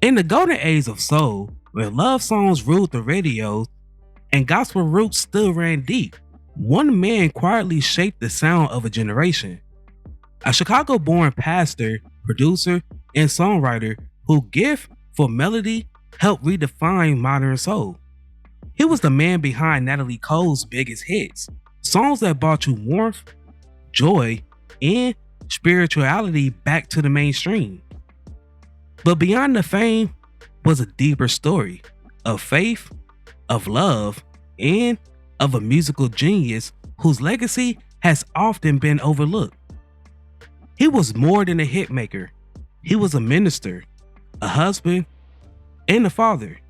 In the golden age of soul, where love songs ruled the radio and gospel roots still ran deep, one man quietly shaped the sound of a generation. A Chicago-born pastor, producer, and songwriter whose gift for melody helped redefine modern soul. He was the man behind Natalie Cole's biggest hits, songs that brought you warmth, joy, and spirituality back to the mainstream. But beyond the fame was a deeper story of faith, of love, and of a musical genius whose legacy has often been overlooked. He was more than a hitmaker. He was a minister, a husband, and a father.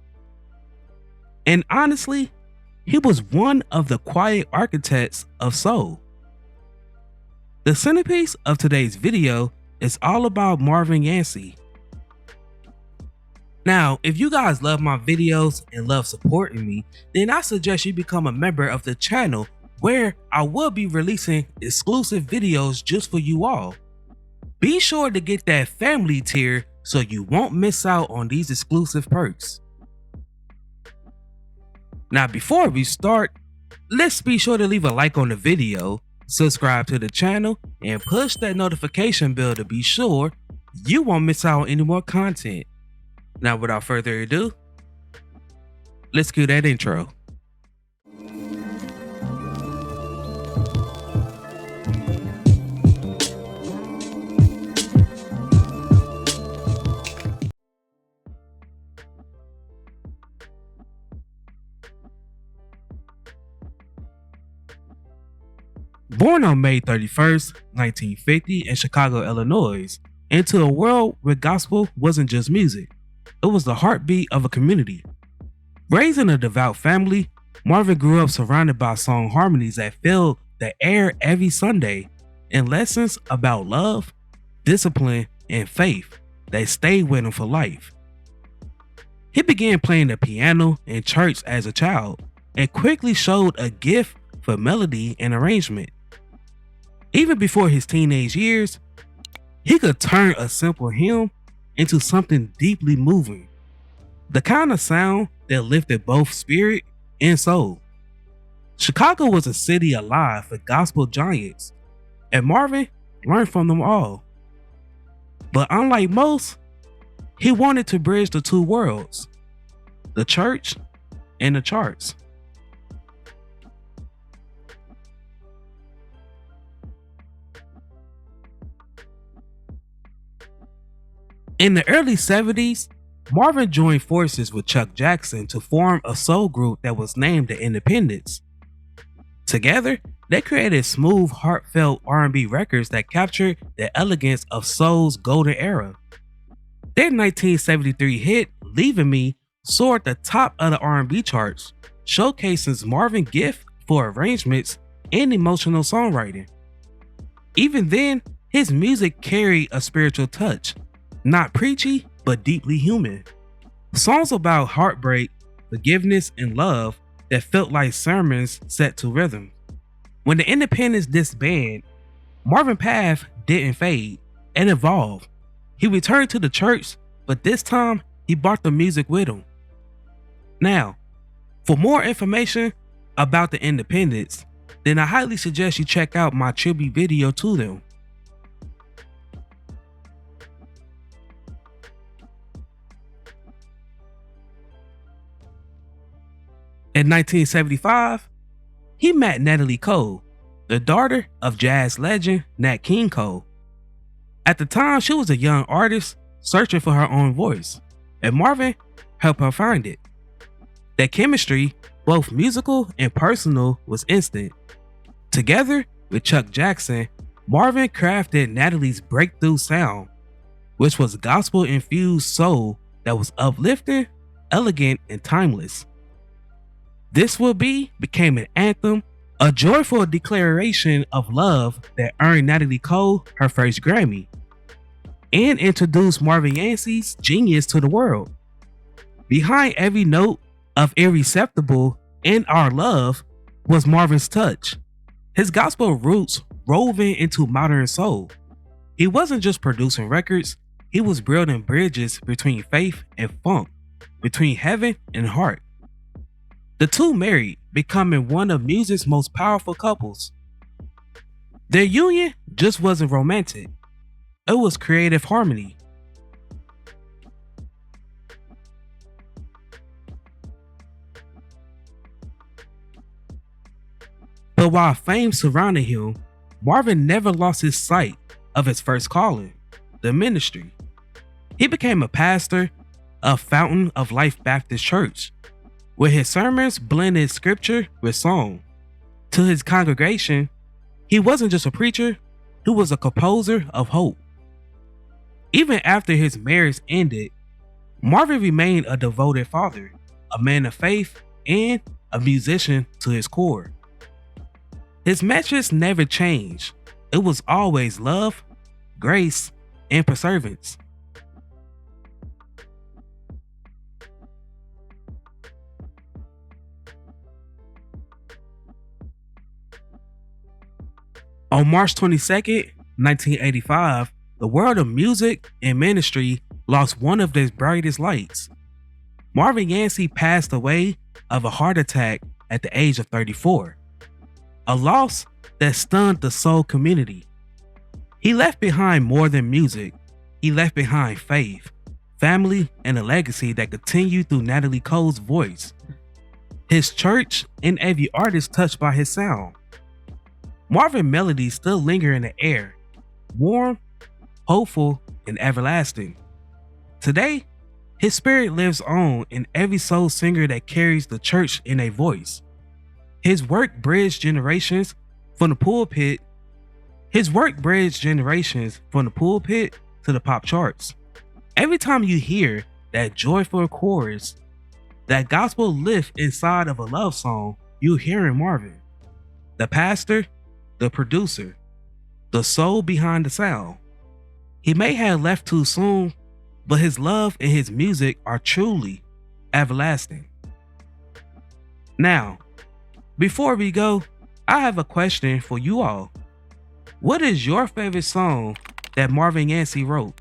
And honestly, he was one of the quiet architects of soul. The centerpiece of today's video is all about Marvin Yancy. Now, if you guys love my videos and love supporting me, then I suggest you become a member of the channel where I will be releasing exclusive videos just for you all. Be sure to get that family tier so you won't miss out on these exclusive perks. Now, before we start, let's be sure to leave a like on the video, subscribe to the channel, and push that notification bell to be sure you won't miss out on any more content. Now, without further ado, let's cue that intro. Born on May 31st, 1950 in Chicago, Illinois, into a world where gospel wasn't just music, it was the heartbeat of a community. Raised in a devout family, Marvin grew up surrounded by song harmonies that filled the air every Sunday and lessons about love, discipline, and faith that stayed with him for life. He began playing the piano in church as a child and quickly showed a gift for melody and arrangement. Even before his teenage years, he could turn a simple hymn into something deeply moving, the kind of sound that lifted both spirit and soul. Chicago was a city alive with gospel giants, and Marvin learned from them all. But unlike most, he wanted to bridge the two worlds, the church and the charts. In the early 70s, Marvin joined forces with Chuck Jackson to form a soul group that was named the Independents. Together, they created smooth, heartfelt R&B records that captured the elegance of soul's golden era. Their 1973 hit, Leaving Me, soared the top of the R&B charts, showcasing Marvin's gift for arrangements and emotional songwriting. Even then, his music carried a spiritual touch. Not preachy, but deeply human. Songs about heartbreak, forgiveness, and love that felt like sermons set to rhythm. When the Independents disbanded, Marvin's path didn't fade and evolved. He returned to the church, but this time he brought the music with him. Now, for more information about the Independents, then I highly suggest you check out my tribute video to them. In 1975, he met Natalie Cole, the daughter of jazz legend Nat King Cole. At the time, she was a young artist searching for her own voice, and Marvin helped her find it. Their chemistry, both musical and personal, was instant. Together with Chuck Jackson, Marvin crafted Natalie's breakthrough sound, which was gospel-infused soul that was uplifting, elegant, and timeless. This Will Be became an anthem, a joyful declaration of love that earned Natalie Cole her first Grammy, and introduced Marvin Yancy's genius to the world. Behind every note of Irreceptible and Our Love was Marvin's touch, his gospel roots woven into modern soul. He wasn't just producing records, He was building bridges between faith and funk, between heaven and heart. The two married, becoming one of music's most powerful couples. Their union just wasn't romantic, it was creative harmony. But while fame surrounded him, Marvin never lost his sight of his first calling, the ministry. He became a pastor of Fountain of Life Baptist Church, where his sermons blended scripture with song. To his congregation, he wasn't just a preacher, he was a composer of hope. Even after his marriage ended, Marvin remained a devoted father, a man of faith, and a musician to his core. His metrics never changed. It was always love, grace, and perseverance. On March 22nd, 1985, the world of music and ministry lost one of their brightest lights. Marvin Yancy passed away of a heart attack at the age of 34, a loss that stunned the soul community. He left behind more than music. He left behind faith, family, and a legacy that continued through Natalie Cole's voice, his church, and every artist touched by his sound. Marvin melodies still linger in the air, warm, hopeful, and everlasting. Today, his spirit lives on in every soul singer that carries the church in a voice. His work bridged generations from the pulpit. His work bridged generations from the pulpit to the pop charts. Every time you hear that joyful chorus, that gospel lift inside of a love song, you're hearing Marvin, the pastor, the producer, the soul behind the sound. He may have left too soon, but his love and his music are truly everlasting. Now, before we go, I have a question for you all. What is your favorite song that Marvin Yancy wrote?